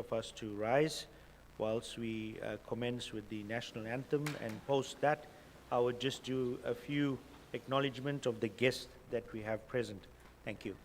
of us to rise whilst we commence with the national anthem, and post that, I would just do a few acknowledgement of the guests that we have present. Thank you.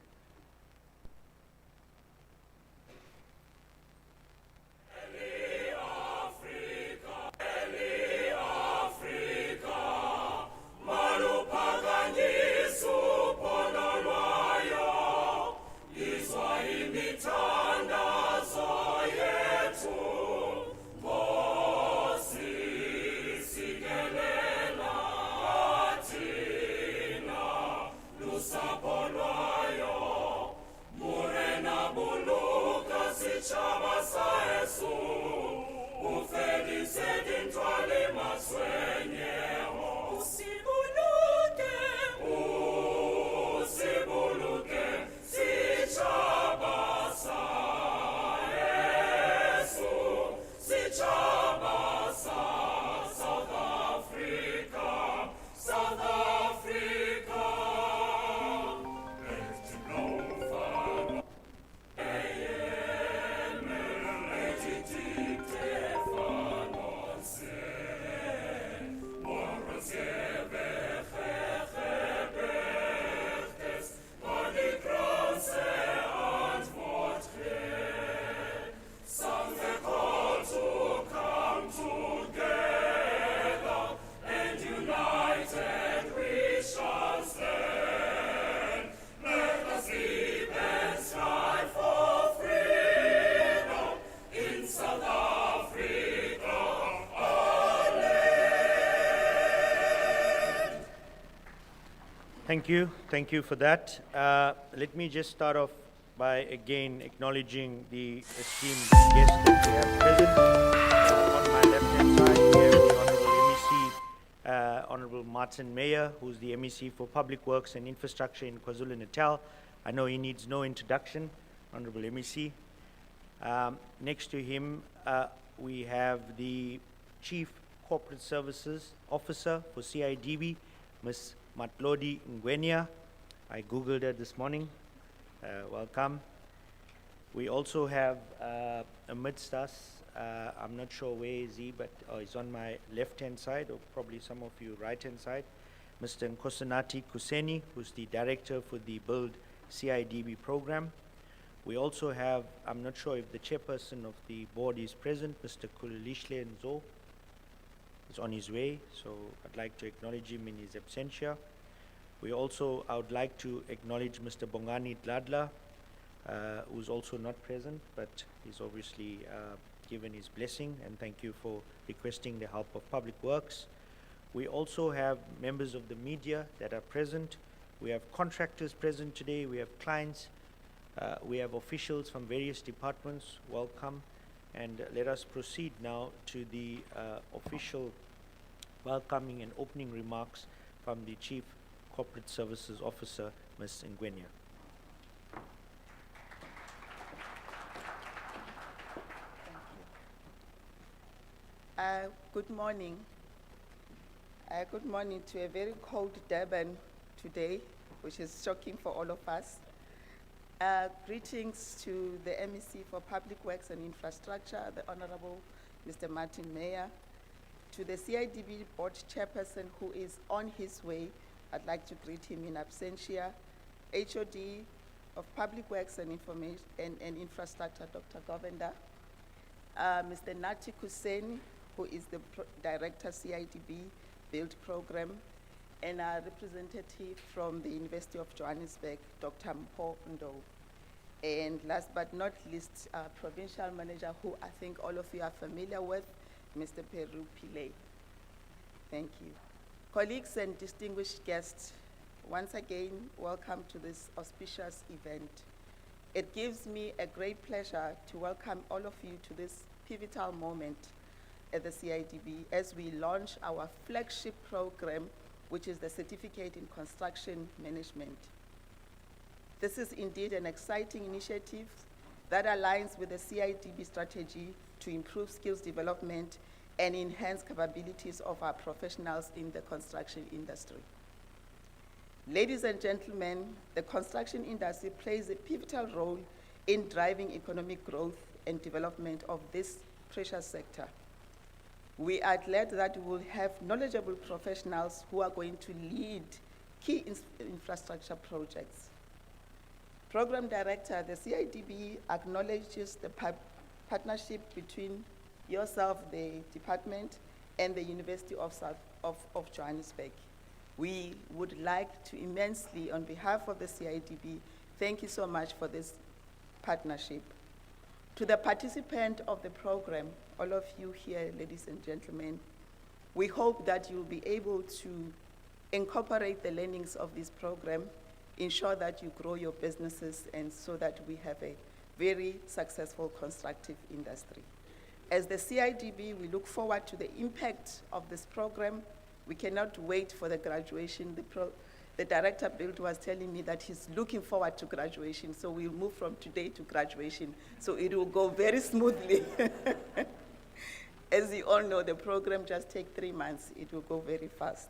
Thank you for that. Let me just start off by again acknowledging the esteemed guests that we have present. On my left-hand side, we have the Honorable MEC, Honorable Martin Meyer, who's the MEC for Public Works and Infrastructure in KwaZulu-Natal. I know he needs no introduction, Honorable MEC. Next to him, we have the Chief Corporate Services Officer for CIDB, Ms. Matlodi Ngwenya. I Googled her this morning. Welcome. We also have amidst us, I'm not sure where is he, but he's on my left-hand side, or probably some of you right-hand side, Mr. Nathi Kuseni, who's the Director for the B.U.I.L.D CIDB program. We also have, I'm not sure if the Chairperson of the board is present, Mr. Khulile Nzo. Is on his way, so I'd like to acknowledge him in his absentia. I would like to acknowledge Mr. Bongani Dladla, who's also not present, but he's obviously given his blessing, and thank you for requesting the help of Public Works. We also have members of the media that are present. We have contractors present today, we have clients, we have officials from various departments. Welcome. And let us proceed now to the official welcoming and opening remarks from the Chief Corporate Services Officer, Ms. Ngwenya. Good morning. Good morning to a very cold Durban today, which is shocking for all of us. Greetings to the MEC for Public Works and Infrastructure, the Honorable Mr. Martin Meyer. To the CIDB Board Chairperson, who is on his way, I'd like to greet him in absentia. HOD of Public Works and Infrastructure, Dr. Govender. Mr. Nathi Kuseni, who is the Director CIDB B.U.I.L.D program, and a representative from the University of Johannesburg, Dr. Mpho Ndo. And last but not least, Provincial Manager, who I think all of you are familiar with, Mr. Peru Pillay. Thank you. Colleagues and distinguished guests, once again, welcome to this auspicious event. It gives me a great pleasure to welcome all of you to this pivotal moment at the CIDB as we launch our flagship program, which is the Certificate in Construction Management. This is indeed an exciting initiative that aligns with the CIDB strategy to improve skills development and enhance capabilities of our professionals in the construction industry. Ladies and gentlemen, the construction industry plays a pivotal role in driving economic growth and development of this precious sector. We are glad that we will have knowledgeable professionals who are going to lead key infrastructure projects. Program Director, the CIDB acknowledges the partnership between yourself, the department, and the University of Johannesburg. We would like to immensely, on behalf of the CIDB, thank you so much for this partnership. To the participant of the program, all of you here, ladies and gentlemen, we hope that you'll be able to incorporate the learnings of this program, ensure that you grow your businesses, and so that we have a very successful constructive industry. As the CIDB, we look forward to the impact of this program. We cannot wait for the graduation. The Director B.U.I.L.D was telling me that he's looking forward to graduation, so we'll move from today to graduation, so it will go very smoothly. As you all know, the program just takes 3 months. It will go very fast.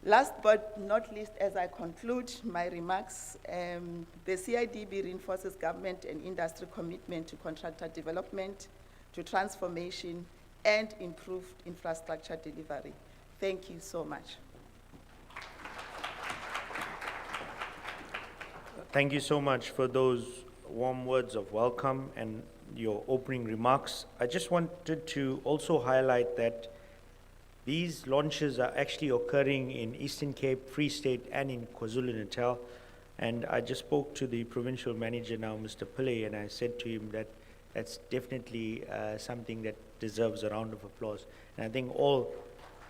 Last but not least, as I conclude my remarks, the CIDB reinforces government and industry commitment to contractor development, to transformation, and improved infrastructure delivery. Thank you so much. Thank you so much for those warm words of welcome and your opening remarks. I just wanted to also highlight that these launches are actually occurring in Eastern Cape, Free State, and in KwaZulu-Natal. And I just spoke to the provincial manager now, Mr. Pillay, and I said to him that that's definitely something that deserves a round of applause. And I think all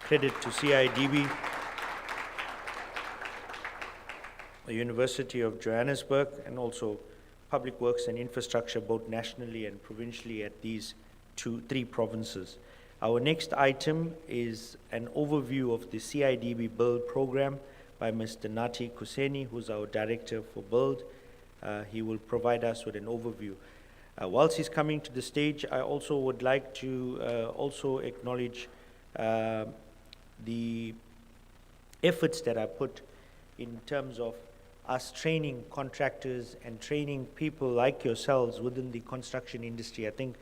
credit to CIDB, the University of Johannesburg, and also Public Works and Infrastructure, both nationally and provincially at these 3 provinces. Our next item is an overview of the CIDB B.U.I.L.D program by Mr. Nathi Kuseni, who's our director for B.U.I.L.D. He will provide us with an overview. Whilst he's coming to the stage, I also would like to also acknowledge the efforts that are put in terms of us training contractors and training people like yourselves within the construction industry. I think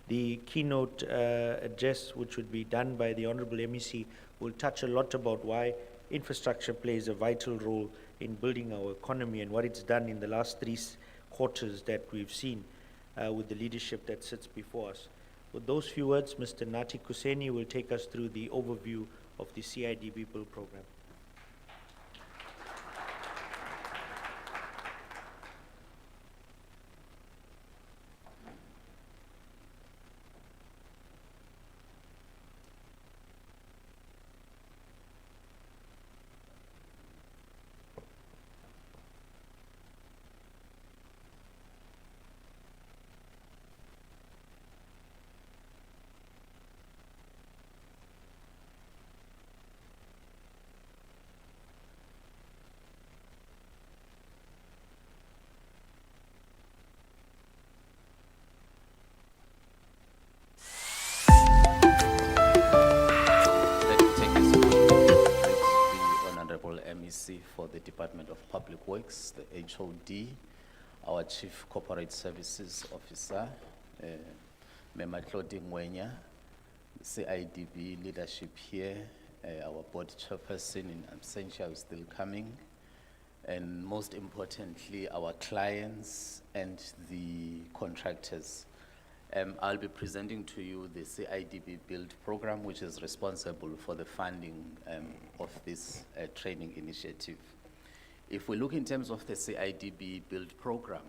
the keynote address, which would be done by the Honorable MEC, will touch a lot about why infrastructure plays a vital role in building our economy and what it's done in the last 3 quarters that we've seen with the leadership that sits before us. With those few words, Mr. Nathi Kuseni will take us through the overview of the CIDB B.U.I.L.D program. MEC for the Department of Public Works, the HOD, our Chief Corporate Services Officer, Meyer Ngwenya, CIDB leadership here, our Board Chairperson in absentia is still coming, and most importantly, our clients and the contractors. I'll be presenting to you the CIDB B.U.I.L.D program, which is responsible for the funding of this training initiative. If we look in terms of the CIDB B.U.I.L.D program,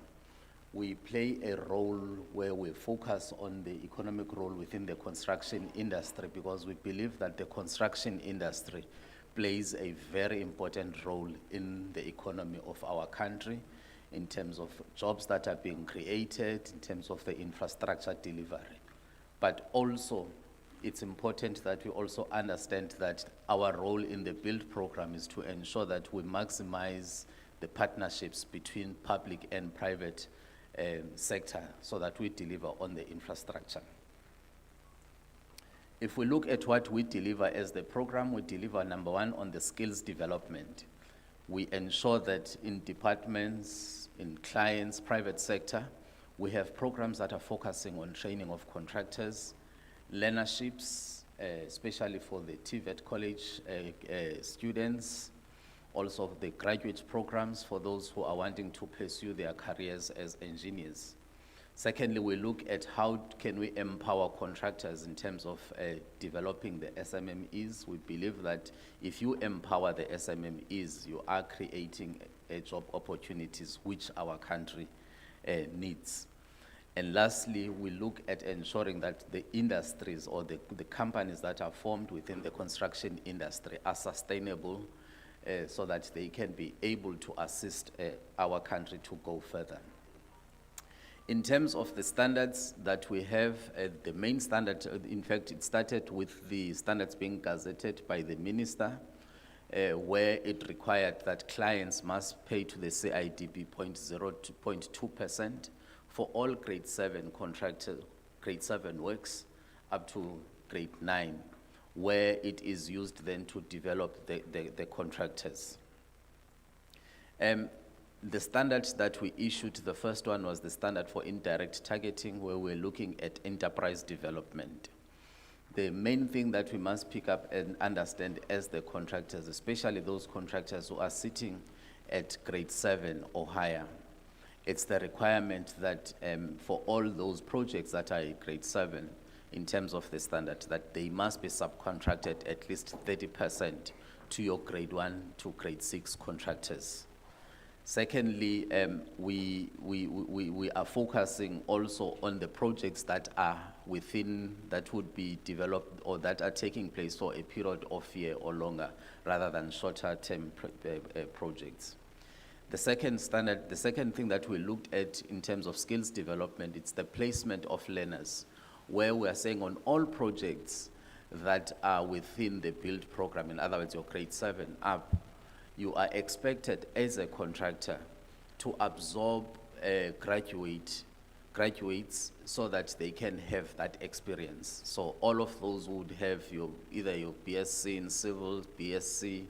we play a role where we focus on the economic role within the construction industry, because we believe that the construction industry plays a very important role in the economy of our country, in terms of jobs that are being created, in terms of the infrastructure delivery. But also, it's important that we also understand that our role in the B.U.I.L.D program is to ensure that we maximize the partnerships between public and private sector so that we deliver on the infrastructure. If we look at what we deliver as the program, we deliver number 1 on the skills development. We ensure that in departments, in clients, private sector, We have programs that are focusing on training of contractors, learnerships, especially for the TVET college students, also the graduate programs for those who are wanting to pursue their careers as engineers. Secondly, we look at how can we empower contractors in terms of developing the SMMEs. We believe that if you empower the SMMEs, you are creating job opportunities which our country needs. And lastly, we look at ensuring that the industries or the companies that are formed within the construction industry are sustainable so that they can be able to assist our country to go further. In terms of the standards that we have, the main standard, in fact, it started with the standards being gazetted by the minister, where it required that clients must pay to the CIDB 0.2% for all grade 7 contractor, grade 7 works up to grade 9, where it is used then to develop the contractors. The standards that we issued, the first one was the standard for indirect targeting, where we're looking at enterprise development. The main thing that we must pick up and understand as the contractors, especially those contractors who are sitting at grade 7 or higher, it's the requirement that for all those projects that are grade 7, in terms of the standard, that they must be subcontracted at least 30% to your grade 1 to grade 6 contractors. Secondly, we are focusing also on the projects that are within, that would be developed or that are taking place for a period of a year or longer, rather than shorter term projects. The second thing that we looked at in terms of skills development, it's the placement of learners, where we are saying on all projects that are within the B.U.I.L.D program, in other words, your grade 7 up, you are expected as a contractor to absorb graduates so that they can have that experience. So all of those would have either your BSc in civil, BSc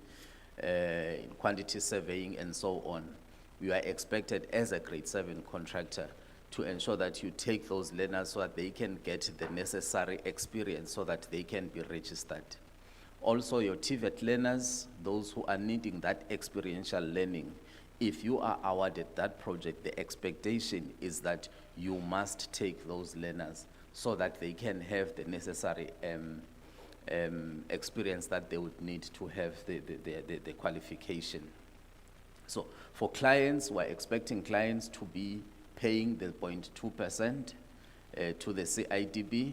in quantity surveying, and so on. You are expected as a grade 7 contractor to ensure that you take those learners so that they can get the necessary experience so that they can be registered. Also, your TVET learners, those who are needing that experiential learning, if you are awarded that project, the expectation is that you must take those learners so that they can have the necessary experience that they would need to have the qualification. So for clients, we're expecting clients to be paying the 0.2% to the CIDB.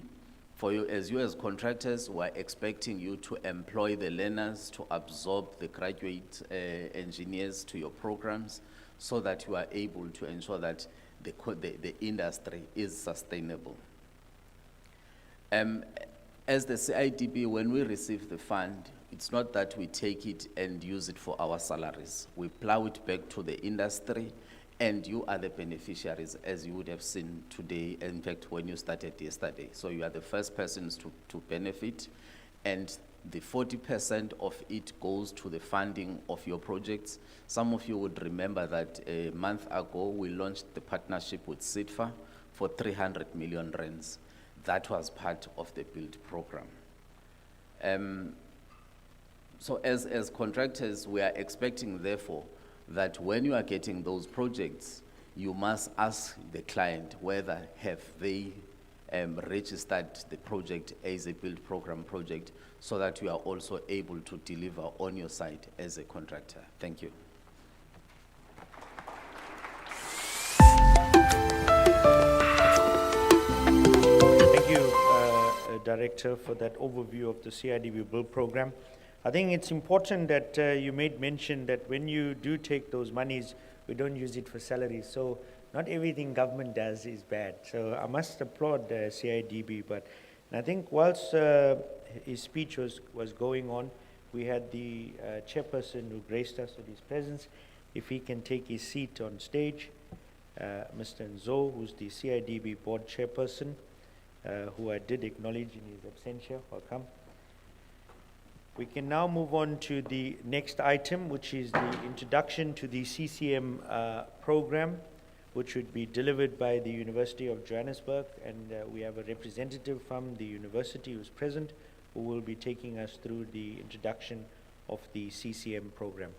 For you as contractors, we're expecting you to employ the learners to absorb the graduate engineers to your programs so that you are able to ensure that the industry is sustainable. As the CIDB, when we receive the fund, it's not that we take it and use it for our salaries. We plow it back to the industry, and you are the beneficiaries, as you would have seen today, in fact, when you started yesterday. So you are the first persons to benefit, and the 40% of it goes to the funding of your projects. Some of you would remember that a month ago, we launched the partnership with CIDFA for 300 million rands. That was part of the B.U.I.L.D program. So as contractors, we are expecting, therefore, that when you are getting those projects, you must ask the client whether have they registered the project as a B.U.I.L.D program project, so that you are also able to deliver on your side as a contractor. Thank you. Thank you, Director, for that overview of the CIDB B.U.I.L.D program. I think it's important that you made mention that when you do take those monies, we don't use it for salaries. So not everything government does is bad. So I must applaud CIDB. But I think whilst his speech was going on, we had the chairperson who graced us with his presence. If he can take his seat on stage, Mr. Nzo, who's the CIDB Board Chairperson, who I did acknowledge in his absentia. Welcome. We can now move on to the next item, which is the introduction to the CCM program, which would be delivered by the University of Johannesburg, and we have a representative from the university who's present, who will be taking us through the introduction of the CCM program.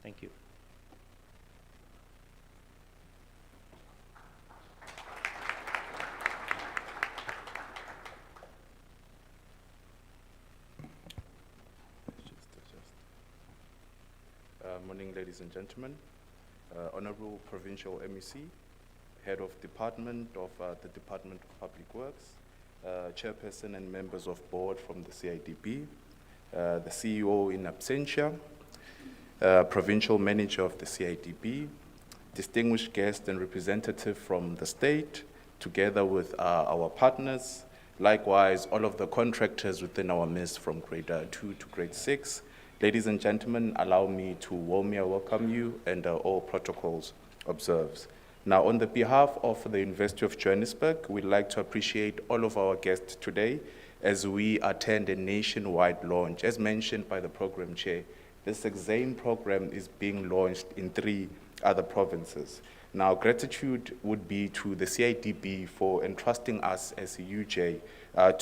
Thank you. Morning, ladies and gentlemen. Honorable Provincial MEC, Head of Department of the Department of Public Works, Chairperson and members of board from the CIDB, the CEO in absentia, Provincial Manager of the CIDB, distinguished guest and representative from the state, together with our partners, likewise all of the contractors within our midst from grade 2 to grade 6. Ladies and gentlemen, allow me to warmly welcome you and all protocols observed. Now, on the behalf of the University of Johannesburg, we'd like to appreciate all of our guests today as we attend a nationwide launch. As mentioned by the program chair, this same program is being launched in 3 other provinces. Now, gratitude would be to the CIDB for entrusting us as a UJ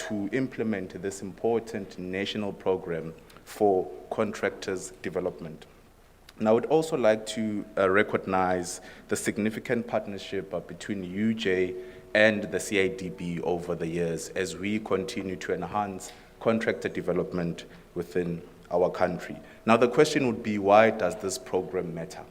to implement this important national program for contractors' development. Now, I would also like to recognize the significant partnership between UJ and the CIDB over the years as we continue to enhance contractor development within our country. Now, the question would be, why does this program matter?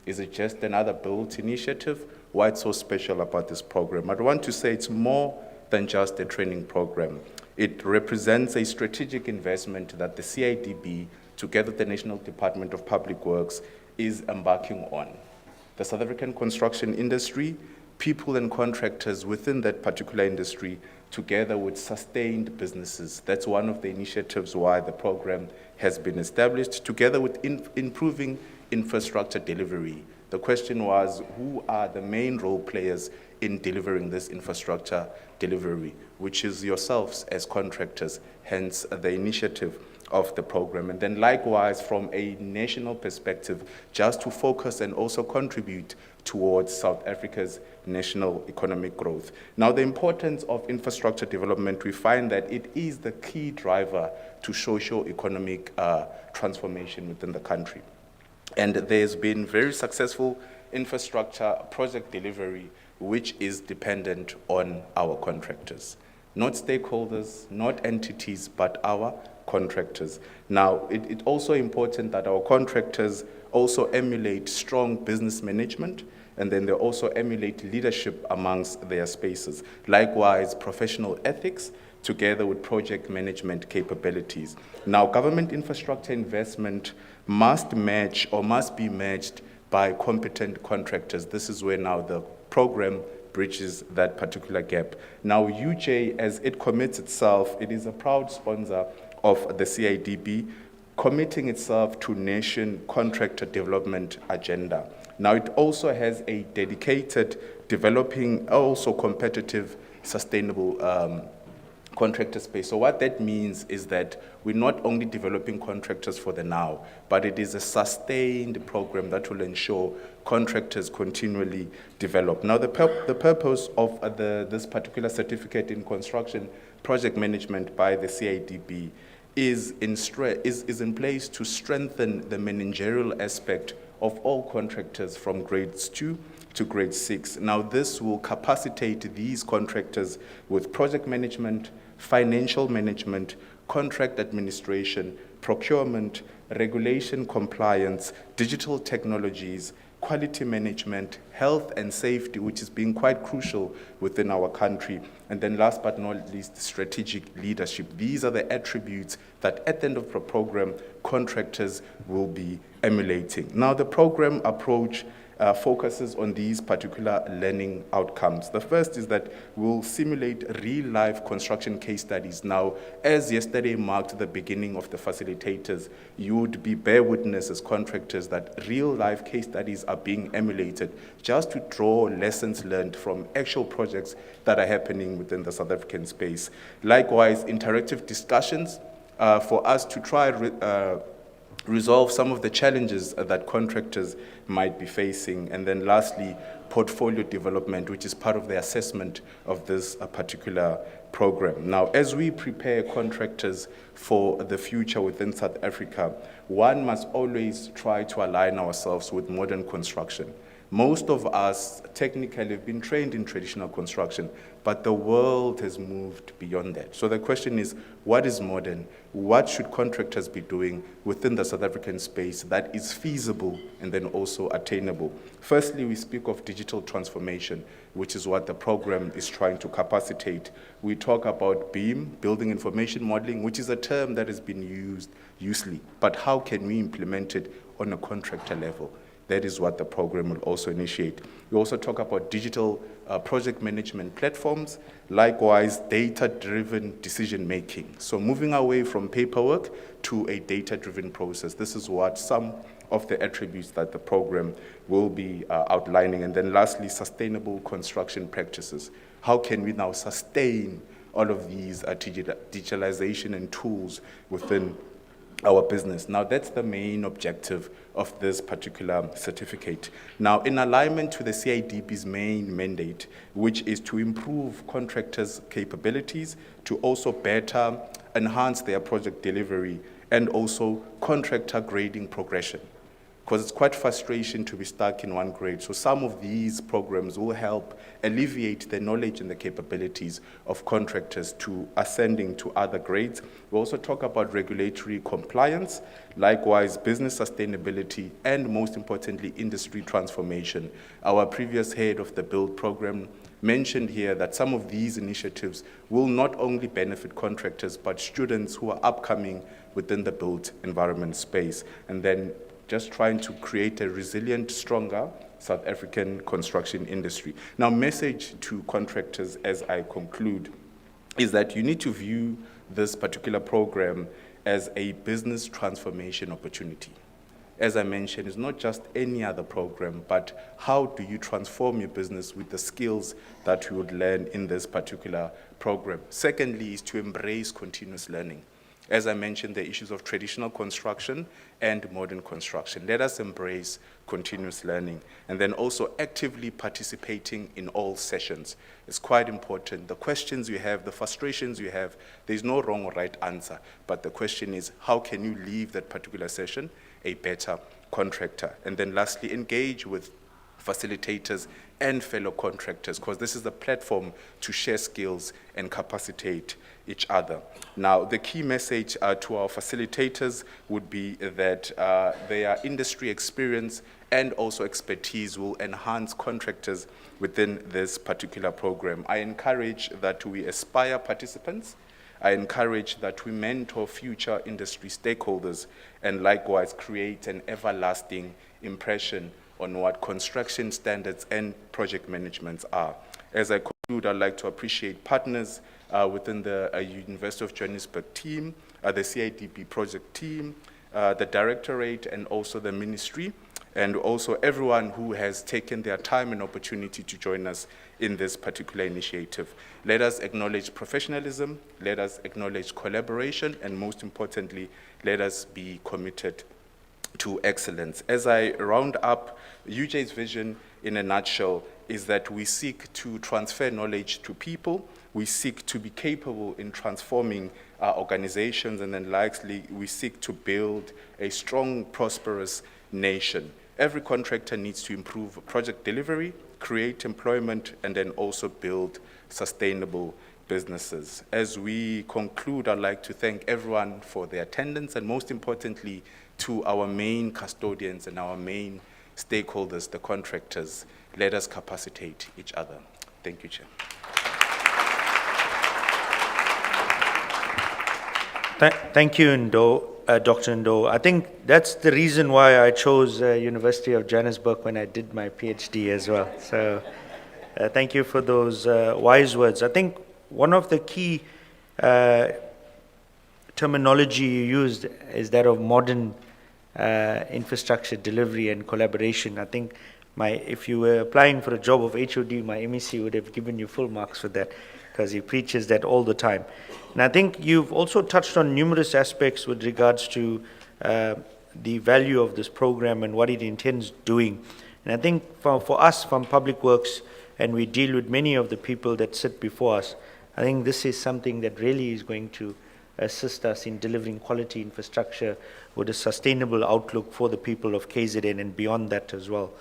Is it just another B.U.I.L.D initiative? Why it's so special about this program? I'd want to say it's more than just a training program. It represents a strategic investment that the CIDB, together with the National Department of Public Works, is embarking on. The South African construction industry, people and contractors within that particular industry, together with sustained businesses. That's one of the initiatives why the program has been established, together with improving infrastructure delivery. The question was, who are the main role players in delivering this infrastructure delivery, which is yourselves as contractors, hence the initiative of the program. And then likewise, from a national perspective, just to focus and also contribute towards South Africa's national economic growth. Now, the importance of infrastructure development, we find that it is the key driver to socio-economic transformation within the country. And there's been very successful infrastructure project delivery, which is dependent on our contractors. Not stakeholders, not entities, but our contractors. Now, it's also important that our contractors also emulate strong business management, and then they also emulate leadership amongst their spaces. Likewise, professional ethics, together with project management capabilities. Now, government infrastructure investment must match or must be matched by competent contractors. This is where now the program bridges that particular gap. Now, UJ, as it commits itself, it is a proud sponsor of the CIDB, committing itself to nation contractor development agenda. Now, it also has a dedicated developing, also competitive, sustainable contractor space. So what that means is that we're not only developing contractors for the now, but it is a sustained program that will ensure contractors continually develop. Now, the purpose of this particular certificate in construction project management by the CIDB is in place to strengthen the managerial aspect of all contractors from grades 2 to grade 6. Now, this will capacitate these contractors with project management, financial management, contract administration, procurement, regulation compliance, digital technologies, quality management, health and safety, which is being quite crucial within our country. And then last but not least, strategic leadership. These are the attributes that at the end of the program, contractors will be emulating. Now, the program approach focuses on these particular learning outcomes. The first is that we'll simulate real-life construction case studies. Now, as yesterday marked the beginning of the facilitators, you would bear witness as contractors that real-life case studies are being emulated just to draw lessons learned from actual projects that are happening within the South African space. Likewise, interactive discussions for us to try resolve some of the challenges that contractors might be facing. And then lastly, portfolio development, which is part of the assessment of this particular program. Now, as we prepare contractors for the future within South Africa, one must always try to align ourselves with modern construction. Most of us technically have been trained in traditional construction, but the world has moved beyond that. So the question is, what is modern? What should contractors be doing within the South African space that is feasible and then also attainable? Firstly, we speak of digital transformation, which is what the program is trying to capacitate. We talk about BIM, Building Information Modeling, which is a term that has been used loosely, but how can we implement it on a contractor level? That is what the program will also initiate. We also talk about digital project management platforms, likewise data-driven decision-making. So moving away from paperwork to a data-driven process. This is what some of the attributes that the program will be outlining. And then lastly, sustainable construction practices. How can we now sustain all of these digitalization and tools within our business? Now, that's the main objective of this particular certificate. Now, in alignment to the CIDB's main mandate, which is to improve contractors' capabilities, to also better enhance their project delivery, and also contractor grading progression. Because it's quite frustrating to be stuck in one grade. So some of these programs will help alleviate the knowledge and the capabilities of contractors to ascending to other grades. We also talk about regulatory compliance, likewise business sustainability, and most importantly, industry transformation. Our previous head of the B.U.I.L.D program mentioned here that some of these initiatives will not only benefit contractors, but students who are upcoming within the built environment space. And then just trying to create a resilient, stronger South African construction industry. Now, message to contractors as I conclude is that you need to view this particular program as a business transformation opportunity. As I mentioned, it's not just any other program, but how do you transform your business with the skills that you would learn in this particular program. Secondly is to embrace continuous learning. As I mentioned, the issues of traditional construction and modern construction. Let us embrace continuous learning and then also actively participating in all sessions. It's quite important. The questions you have, the frustrations you have, there's no wrong or right answer, but the question is, how can you leave that particular session a better contractor? And then lastly, engage with facilitators and fellow contractors, because this is a platform to share skills and capacitate each other. Now, the key message to our facilitators would be that their industry experience and also expertise will enhance contractors within this particular program. I encourage that we aspire participants. I encourage that we mentor future industry stakeholders and likewise create an everlasting impression on what construction standards and project management are. As I conclude, I'd like to appreciate partners within the University of Johannesburg team, the CIDB project team, the directorate, and also the ministry, and also everyone who has taken their time and opportunity to join us in this particular initiative. Let us acknowledge professionalism, let us acknowledge collaboration, and most importantly, let us be committed to excellence. As I round up, UJ's vision in a nutshell is that we seek to transfer knowledge to people, we seek to be capable in transforming our organizations, and then lastly, we seek to build a strong, prosperous nation. Every contractor needs to improve project delivery, create employment, and then also build sustainable businesses. As we conclude, I'd like to thank everyone for their attendance, and most importantly, to our main custodians and our main stakeholders, the contractors. Let us capacitate each other. Thank you, Chair. Thank you, Dr. Nzo. I think that's the reason why I chose University of Johannesburg when I did my PhD as well. So thank you for those wise words. I think one of the key terminology you used is that of modern infrastructure delivery and collaboration. I think if you were applying for a job of HOD, my MEC would have given you full marks for that, because he preaches that all the time. And I think you've also touched on numerous aspects with regards to the value of this program and what it intends doing. And I think for us from Public Works, and we deal with many of the people that sit before us, I think this is something that really is going to assist us in delivering quality infrastructure with a sustainable outlook for the people of KZN and beyond that as well.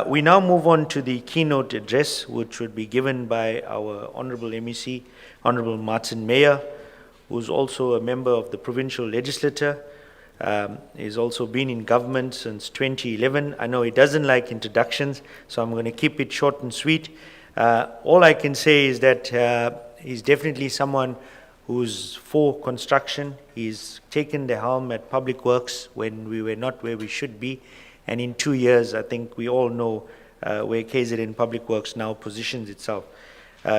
We now move on to the keynote address, which would be given by our Honorable MEC, Honorable Martin Meyer, who's also a member of the Provincial Legislature. He's also been in government since 2011. I know he doesn't like introductions, so I'm going to keep it short and sweet. All I can say is that he's definitely someone who's for construction. He's taken the helm at Public Works when we were not where we should be. And in 2 years, I think we all know where KZN Public Works now positions itself.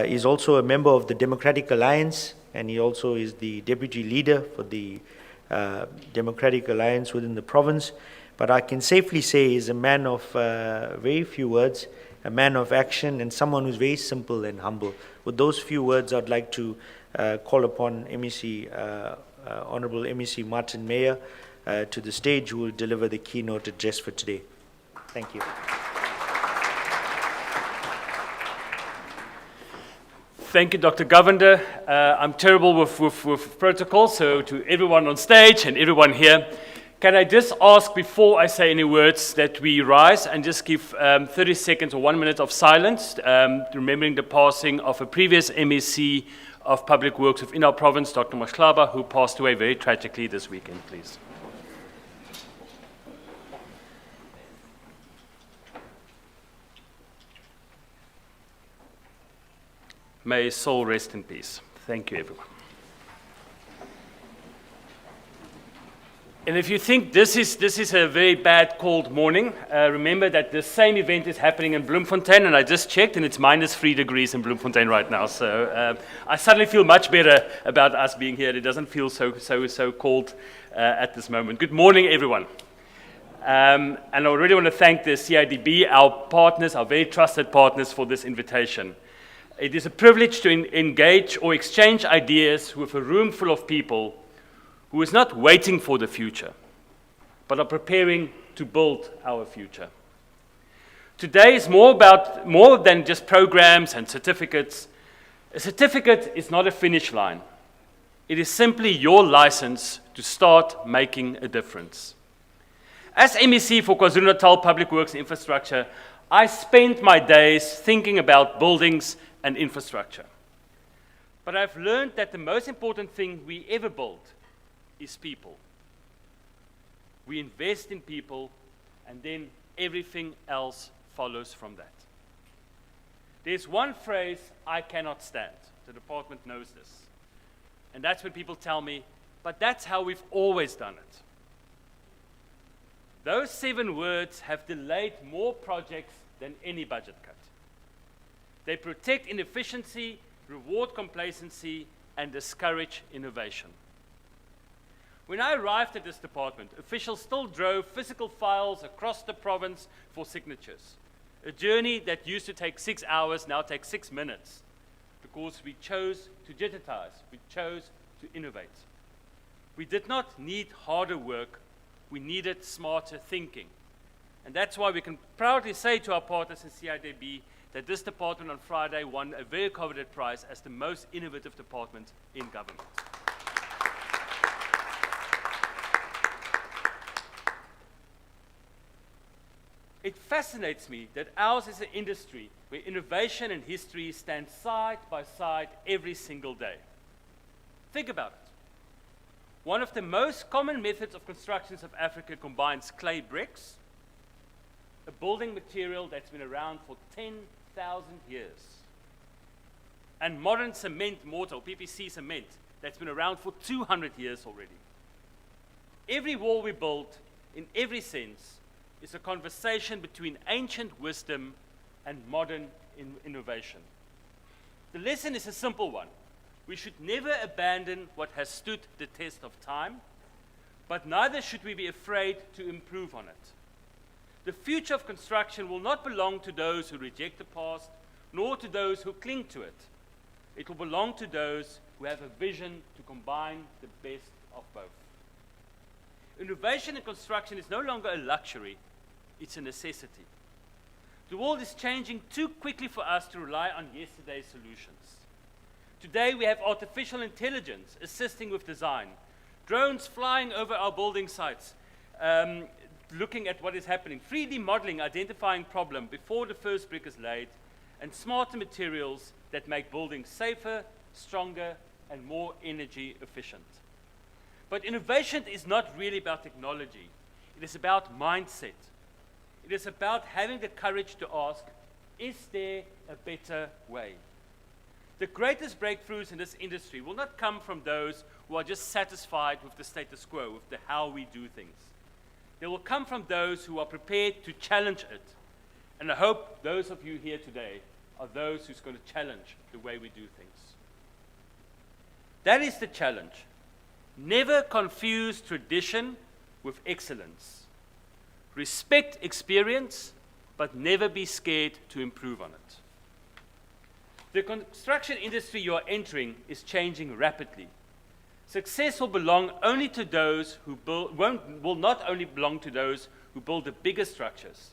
He's also a member of the Democratic Alliance, and he also is the deputy leader for the Democratic Alliance within the province. But I can safely say he's a man of very few words, a man of action, and someone who's very simple and humble. With those few words, I'd like to call upon Honorable MEC Martin Meyer to the stage, who will deliver the keynote address for today. Thank you. Thank you, Dr. Govender. I'm terrible with protocol, so to everyone on stage and everyone here, can I just ask before I say any words that we rise and just give 30 seconds or 1 minute of silence, remembering the passing of a previous MEC of Public Works within our province, Dr. Mashlaba, who passed away very tragically this weekend, please. May his soul rest in peace. Thank you, everyone. And if you think this is a very bad cold morning, remember that the same event is happening in Bloemfontein, and I just checked, and it's -3 degrees in Bloemfontein right now. So I suddenly feel much better about us being here. It doesn't feel so cold at this moment. Good morning, everyone. And I really want to thank the CIDB, our partners, our very trusted partners, for this invitation. It is a privilege to engage or exchange ideas with a room full of people who is not waiting for the future, but are preparing to build our future. Today is more than just programs and certificates. A certificate is not a finish line. It is simply your license to start making a difference. As MEC for KwaZulu-Natal Public Works and Infrastructure, I spent my days thinking about buildings and infrastructure. But I've learned that the most important thing we ever build is people. We invest in people, and then everything else follows from that. There's one phrase I cannot stand. The department knows this. And that's when people tell me, but that's how we've always done it. Those 7 words have delayed more projects than any budget cut. They protect inefficiency, reward complacency, and discourage innovation. When I arrived at this department, officials still drove physical files across the province for signatures. A journey that used to take 6 hours now takes 6 minutes, because we chose to digitize, we chose to innovate. We did not need harder work, we needed smarter thinking. And that's why we can proudly say to our partners in CIDB that this department on Friday won a very coveted prize as the most innovative department in government. It fascinates me that ours is an industry where innovation and history stand side by side every single day. Think about it. One of the most common methods of construction of Africa combines clay bricks, a building material that's been around for 10,000 years, and modern cement mortar, or PPC cement, that's been around for 200 years already. Every wall we build, in every sense, is a conversation between ancient wisdom and modern innovation. The lesson is a simple one. We should never abandon what has stood the test of time, but neither should we be afraid to improve on it. The future of construction will not belong to those who reject the past, nor to those who cling to it. It will belong to those who have a vision to combine the best of both. Innovation in construction is no longer a luxury, it's a necessity. The world is changing too quickly for us to rely on yesterday's solutions. Today we have artificial intelligence assisting with design, drones flying over our building sites, looking at what is happening, 3D modeling, identifying problem before the first brick is laid, and smarter materials that make buildings safer, stronger, and more energy efficient. But innovation is not really about technology. It is about mindset. It is about having the courage to ask, is there a better way? The greatest breakthroughs in this industry will not come from those who are just satisfied with the status quo, with the how we do things. They will come from those who are prepared to challenge it. And I hope those of you here today are those who's going to challenge the way we do things. That is the challenge. Never confuse tradition with excellence. Respect experience, but never be scared to improve on it. The construction industry you are entering is changing rapidly. Success will belong only to those who will not only belong to those who build the biggest structures.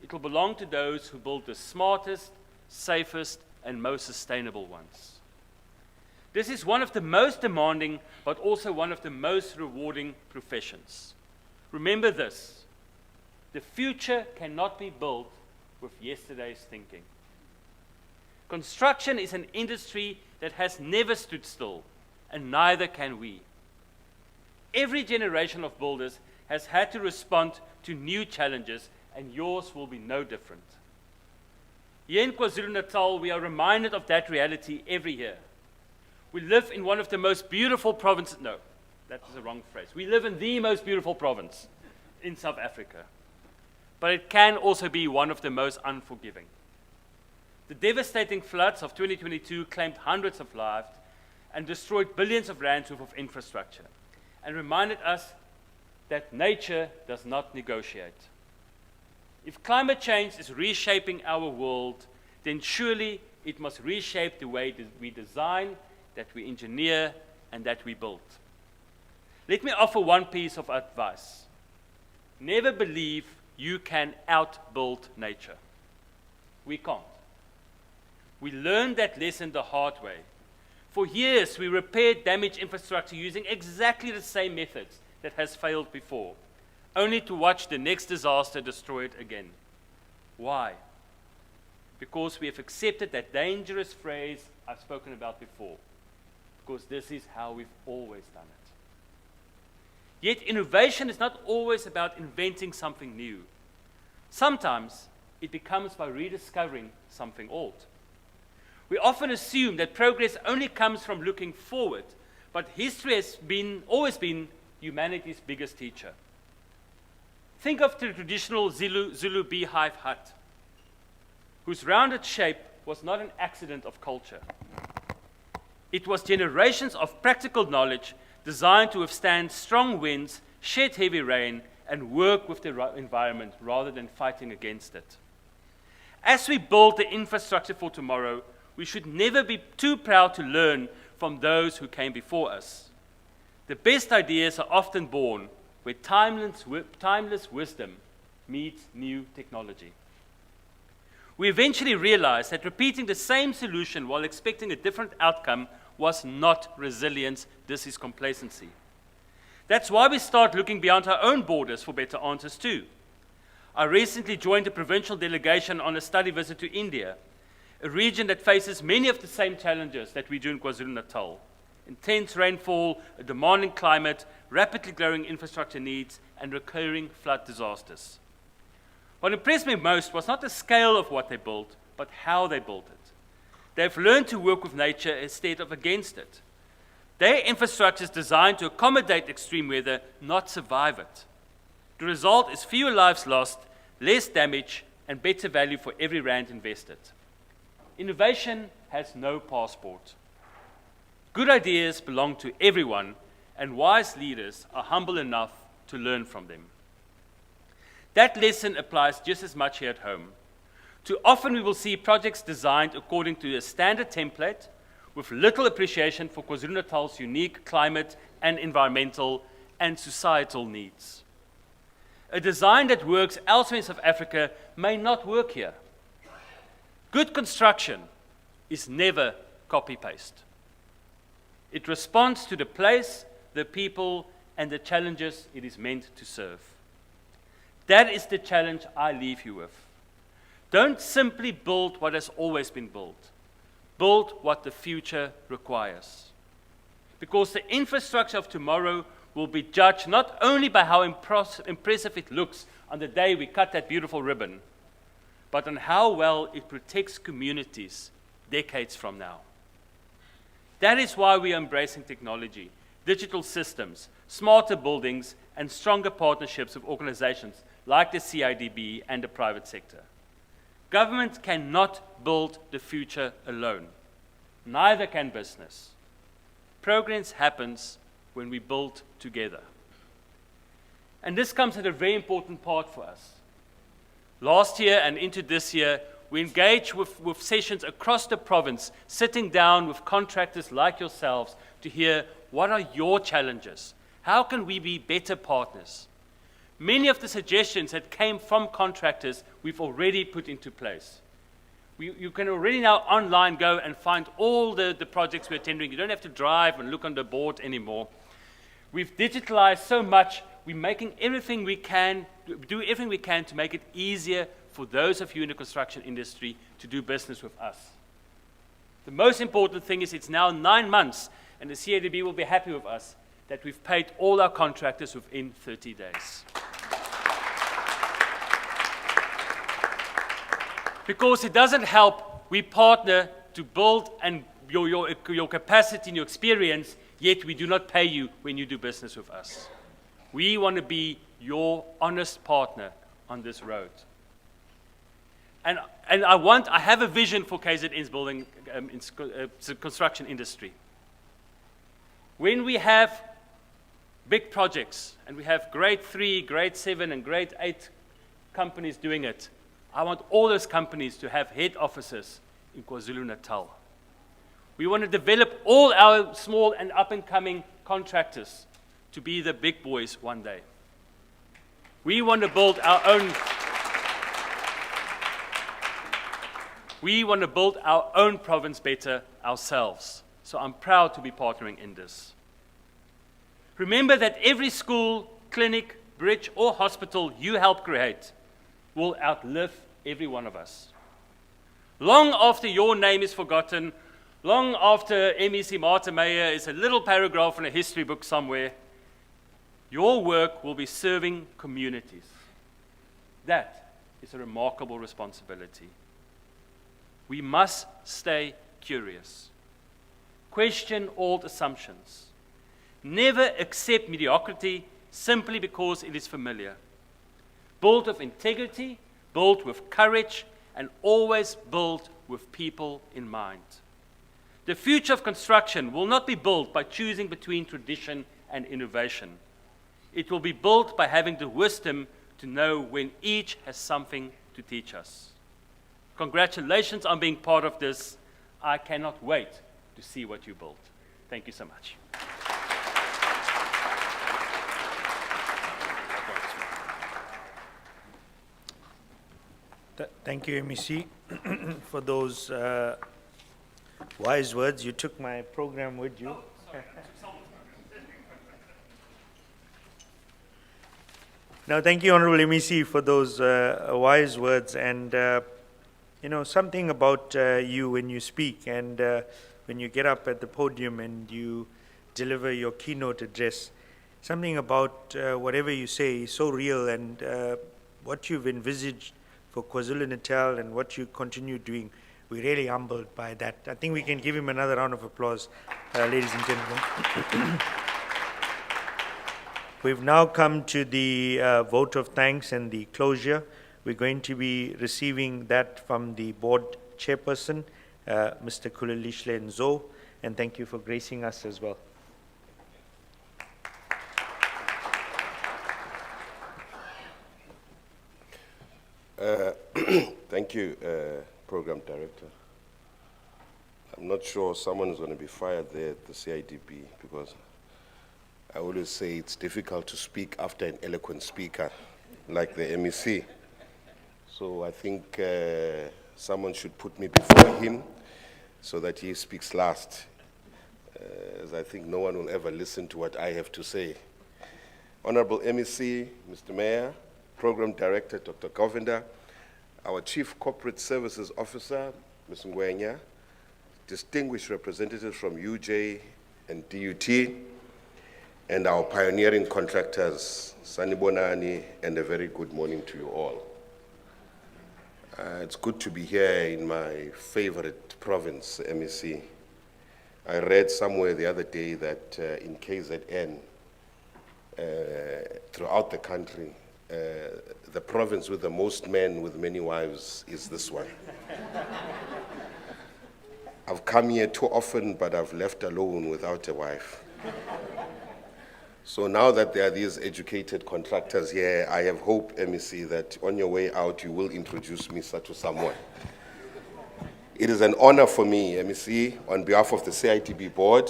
It will belong to those who build the smartest, safest, and most sustainable ones. This is one of the most demanding, but also one of the most rewarding professions. Remember this: the future cannot be built with yesterday's thinking. Construction is an industry that has never stood still, and neither can we. Every generation of builders has had to respond to new challenges, and yours will be no different. Here in KwaZulu-Natal, we are reminded of that reality every year. We live in one of the most beautiful provinces. No, that is the wrong phrase. We live in the most beautiful province in South Africa. But it can also be one of the most unforgiving. The devastating floods of 2022 claimed hundreds of lives and destroyed billions of rands worth of infrastructure, and reminded us that nature does not negotiate. If climate change is reshaping our world, then surely it must reshape the way that we design, that we engineer, and that we build. Let me offer one piece of advice. Never believe you can outbuild nature. We can't. We learned that lesson the hard way. For years, we repaired damaged infrastructure using exactly the same methods that has failed before, only to watch the next disaster destroy it again. Why? Because we have accepted that dangerous phrase I've spoken about before. Because this is how we've always done it. Yet innovation is not always about inventing something new. Sometimes it becomes by rediscovering something old. We often assume that progress only comes from looking forward, but history has always been humanity's biggest teacher. Think of the traditional Zulu beehive hut, whose rounded shape was not an accident of culture. It was generations of practical knowledge designed to withstand strong winds, shed heavy rain, and work with the environment rather than fighting against it. As we build the infrastructure for tomorrow, we should never be too proud to learn from those who came before us. The best ideas are often born where timeless wisdom meets new technology. We eventually realized that repeating the same solution while expecting a different outcome was not resilience, this is complacency. That's why we start looking beyond our own borders for better answers too. I recently joined a provincial delegation on a study visit to India, a region that faces many of the same challenges that we do in KwaZulu-Natal. Intense rainfall, a demanding climate, rapidly growing infrastructure needs, and recurring flood disasters. What impressed me most was not the scale of what they built, but how they built it. They've learned to work with nature instead of against it. Their infrastructure is designed to accommodate extreme weather, not survive it. The result is fewer lives lost, less damage, and better value for every rand invested. Innovation has no passport. Good ideas belong to everyone, and wise leaders are humble enough to learn from them. That lesson applies just as much here at home. Too often we will see projects designed according to a standard template with little appreciation for KwaZulu-Natal's unique climate and environmental and societal needs. A design that works elsewhere in South Africa may not work here. Good construction is never copy-paste. It responds to the place, the people, and the challenges it is meant to serve. That is the challenge I leave you with. Don't simply build what has always been built. Build what the future requires. Because the infrastructure of tomorrow will be judged not only by how impressive it looks on the day we cut that beautiful ribbon, but on how well it protects communities decades from now. That is why we are embracing technology, digital systems, smarter buildings, and stronger partnerships with organizations like the CIDB and the private sector. Government cannot build the future alone. Neither can business. Progress happens when we build together. And this comes at a very important part for us. Last year and into this year, we engaged with sessions across the province, sitting down with contractors like yourselves to hear what are your challenges? How can we be better partners? Many of the suggestions that came from contractors we've already put into place. You can already now online go and find all the projects we're tendering. You don't have to drive and look on the board anymore. We've digitalized so much, we're making everything we can, do everything we can to make it easier for those of you in the construction industry to do business with us. The most important thing is it's now 9 months, and the CIDB will be happy with us that we've paid all our contractors within 30 days. Because it doesn't help, we partner to build and your capacity and your experience, yet we do not pay you when you do business with us. We want to be your honest partner on this road. And I have a vision for KZN's building construction industry. When we have big projects, and we have grade 3, grade 7, and grade 8 companies doing it, I want all those companies to have head offices in KwaZulu-Natal. We want to develop all our small and up-and-coming contractors to be the big boys one day. We want to build our own province better ourselves. So I'm proud to be partnering in this. Remember that every school, clinic, bridge, or hospital you help create will outlive every one of us. Long after your name is forgotten, long after MEC Martin Meyer is a little paragraph in a history book somewhere, your work will be serving communities. That is a remarkable responsibility. We must stay curious. Question old assumptions. Never accept mediocrity simply because it is familiar. Build with integrity, build with courage, and always build with people in mind. The future of construction will not be built by choosing between tradition and innovation. It will be built by having the wisdom to know when each has something to teach us. Congratulations on being part of this. I cannot wait to see what you build. Thank you so much. Thank you, MEC, for those wise words. You took my program with you. Now, thank you, Honorable MEC, for those wise words. And, something about you when you speak and when you get up at the podium and you deliver your keynote address, something about whatever you say is so real, and what you've envisaged for KwaZulu-Natal and what you continue doing, we're really humbled by that. I think we can give him another round of applause, ladies and gentlemen. We've now come to the vote of thanks and the closure. We're going to be receiving that from the Board Chairperson, Mr. Khulile Nzo, and thank you for gracing us as well. Thank you, Program Director. I'm not sure someone is going to be fired there at the CIDB because I always say it's difficult to speak after an eloquent speaker like the MEC. So I think someone should put me before him so that he speaks last, as I think no one will ever listen to what I have to say. Honorable MEC, Mr. Meyer, Program Director, Dr. Govinda, our Chief Corporate Services Officer, Ms. Ngwenya, distinguished representatives from UJ and DUT, and our pioneering contractors, Sanibonani, and a very good morning to you all. It's good to be here in my favorite province, MEC. I read somewhere the other day that in KZN, throughout the country, the province with the most men with many wives is this one. I've come here too often, but I've left alone without a wife. So now that there are these educated contractors here, I have hope, MEC, that on your way out you will introduce me to someone. It is an honor for me, MEC, on behalf of the CITB board,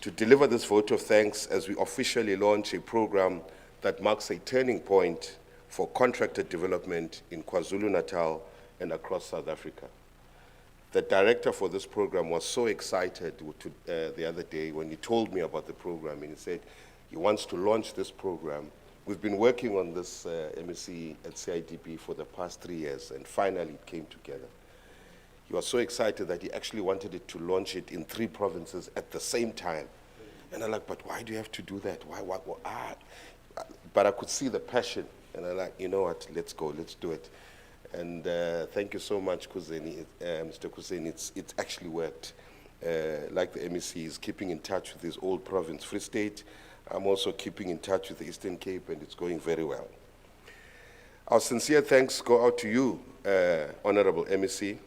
to deliver this vote of thanks as we officially launch a program that marks a turning point for contractor development in KwaZulu-Natal and across South Africa. The director for this program was so excited the other day when he told me about the program, and he said he wants to launch this program. We've been working on this MEC at CIDB for the past 3 years, and finally it came together. He was so excited that he actually wanted it to launch it in 3 provinces at the same time. And I'm like, but why do you have to do that? Why? But I could see the passion, and I'm like, you know what, let's go, let's do it. And thank you so much, Kuseni, Mr. Kuseni. It's actually worked. Like the MEC is keeping in touch with his old province, Free State. I'm also keeping in touch with the Eastern Cape, and it's going very well. Our sincere thanks go out to you, Honorable MEC.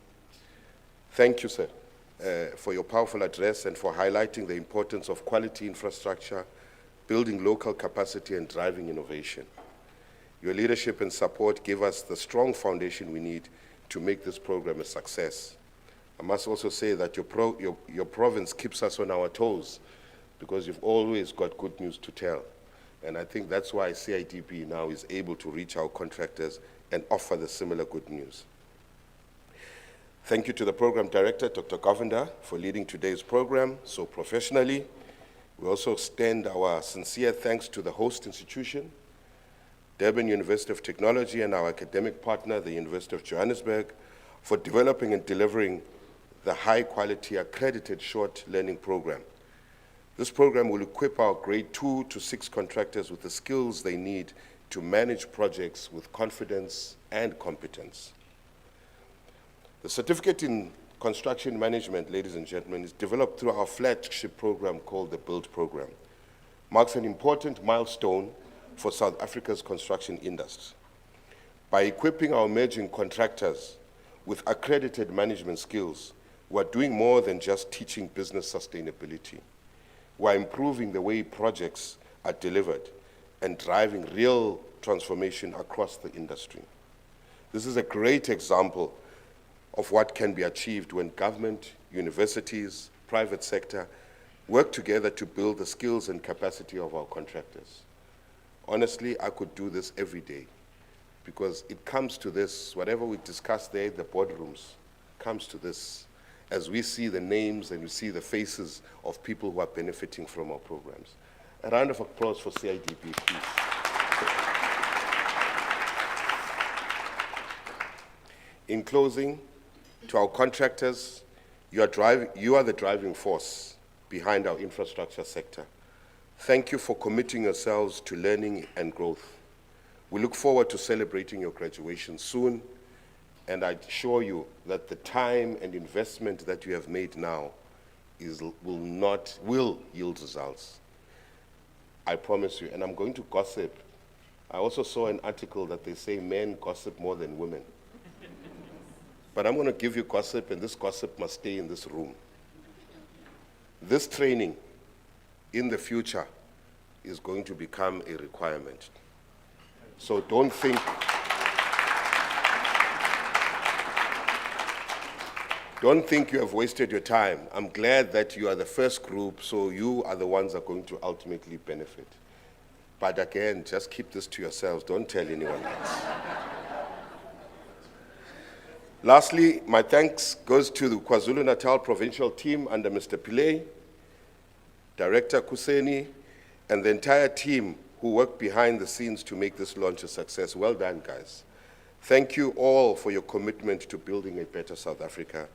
Thank you, sir, for your powerful address and for highlighting the importance of quality infrastructure, building local capacity, and driving innovation. Your leadership and support give us the strong foundation we need to make this program a success. I must also say that your province keeps us on our toes because you've always got good news to tell. And I think that's why CIDB now is able to reach our contractors and offer the similar good news. Thank you to the program director, Dr. Govinda, for leading today's program so professionally. We also extend our sincere thanks to the host institution, Durban University of Technology, and our academic partner, the University of Johannesburg, for developing and delivering the high-quality accredited short learning program. This program will equip our grade 2 to 6 contractors with the skills they need to manage projects with confidence and competence. The certificate in construction management, ladies and gentlemen, is developed through our flagship program called the B.U.I.L.D program. Marks an important milestone for South Africa's construction industry. By equipping our emerging contractors with accredited management skills, we're doing more than just teaching business sustainability. We're improving the way projects are delivered and driving real transformation across the industry. This is a great example of what can be achieved when government, universities, private sector work together to build the skills and capacity of our contractors. Honestly, I could do this every day because it comes to this, whatever we discuss there in the boardrooms comes to this as we see the names and we see the faces of people who are benefiting from our programs. A round of applause for CIDB, please. In closing, to our contractors, you are the driving force behind our infrastructure sector. Thank you for committing yourselves to learning and growth. We look forward to celebrating your graduation soon, and I assure you that the time and investment that you have made now will yield results. I promise you, and I'm going to gossip. I also saw an article that they say men gossip more than women. But I'm going to give you gossip, and this gossip must stay in this room. This training in the future is going to become a requirement. So don't think Don't think you have wasted your time. I'm glad that you are the first group, so you are the ones that are going to ultimately benefit. But again, just keep this to yourselves. Don't tell anyone else. Lastly, my thanks goes to the KwaZulu-Natal provincial team under Mr. Pillay, Director Kuseni, and the entire team who worked behind the scenes to make this launch a success. Well done, guys. Thank you all for your commitment to building a better South Africa.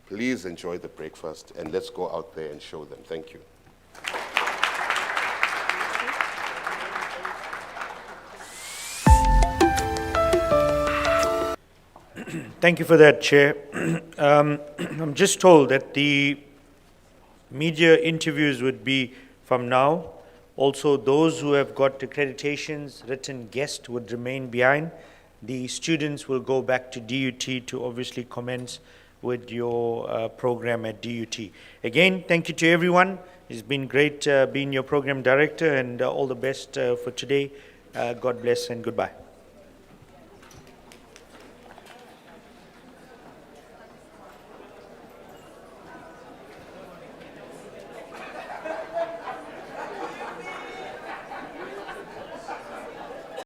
Please enjoy the breakfast, and let's go out there and show them. Thank you. Thank you for that, Chair. I'm just told that the media interviews would be from now. Also, those who have got accreditations, written guests would remain behind. The students will go back to DUT to obviously commence with your program at DUT. Again, thank you to everyone. It's been great being your program director, and all the best for today. God bless and goodbye.